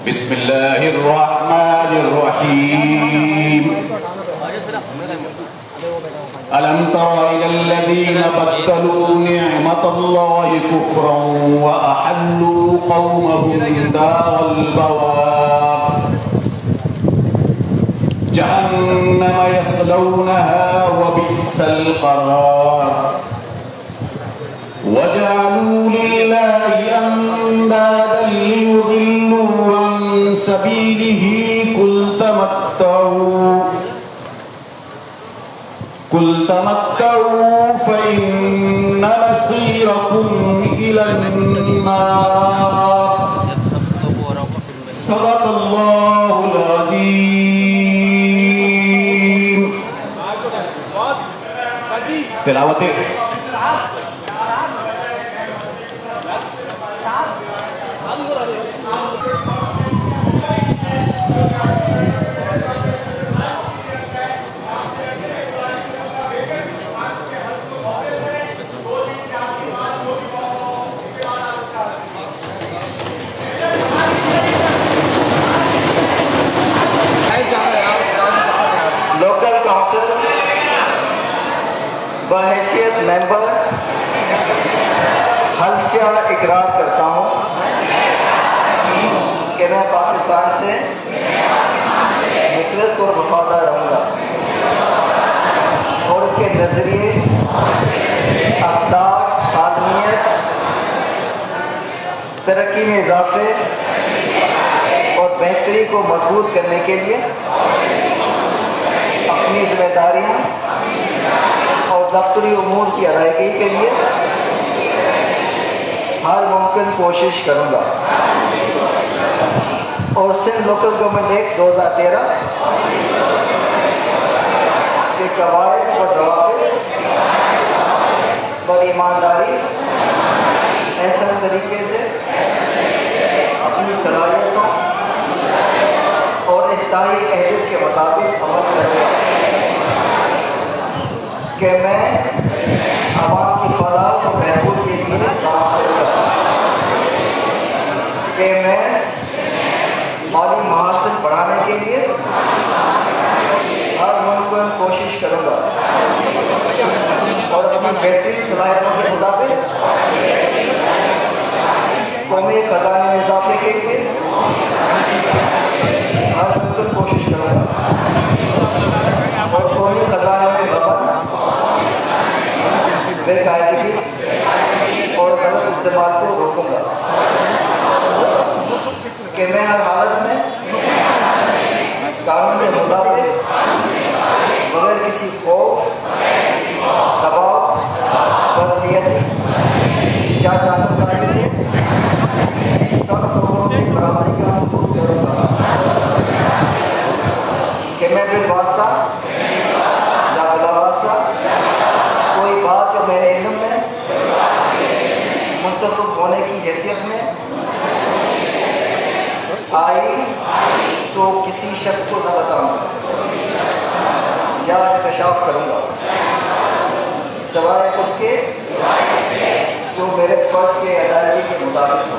बिस्मिल्लाहिर्रहमानिर्रहीम। अलम तरा इलल्लज़ीना बद्दलू निअमतल्लाहि कुफ्रन व अहल्लू कौमहुम दारल बवार जहन्नम यस्लौनहा व बि'सल क़रार वजअलू लिल्लाहि अंदादन लियुदिल्लू अन सबीलिही कुल तमत्तऊ फ़इन्न मसीरकुम इलन्नार। सदक़ल्लाहुल अज़ीम। तिलावत बहैसियत मेंबर हल्फिया इकरार करता हूँ कि मैं पाकिस्तान से मुखलिस और वफादार रहूँगा और इसके नज़रिए अक़दार सालमियत तरक्की में इजाफे और बेहतरी को मजबूत करने के लिए अपनी जिम्मेदारियाँ और दफ्तरी उमूर की अदायगी के लिए हर मुमकिन कोशिश करूँगा और सिंध लोकल गवर्नमेंट एक्ट 2013 के कवायद व ज़वाबित पर ईमानदारी ऐसा तरीके से अपनी सलाहियतों और इंतहाई अहलियत के मुताबिक अमल करूँगा कि मैं आवाम की फलाह और बहबूद के लिए काम करूँगा कि मैं माली महासिल बढ़ाने के लिए हर मुमकिन कोशिश करूँगा और अपनी बेहतरीन सलाहियतों के मुताबिक कौमी खजाने में इजाफे के लिए हर मुमकिन कोशिश करूँगा और कौमी खजाने में गबन बेकायदगी और गलत इस्तेमाल को रोकूंगा कि मैं हर हालत में कानून के मुताबिक बगैर किसी खौफ दबाव बदनीयती या जानबदारी से सब लोगों से बराबरी का सबूत करूँगा कि मैं बिलवास्ता या बिलावास्ता कोई बात जो मेरे इल्म में मुंतखब होने की हैसियत में आई तो किसी शख्स को न बताऊंगा या इंकशाफ करूंगा सिवाय उसके जो मेरे फ़र्ज़ के अदायगी के मुताबिक हो।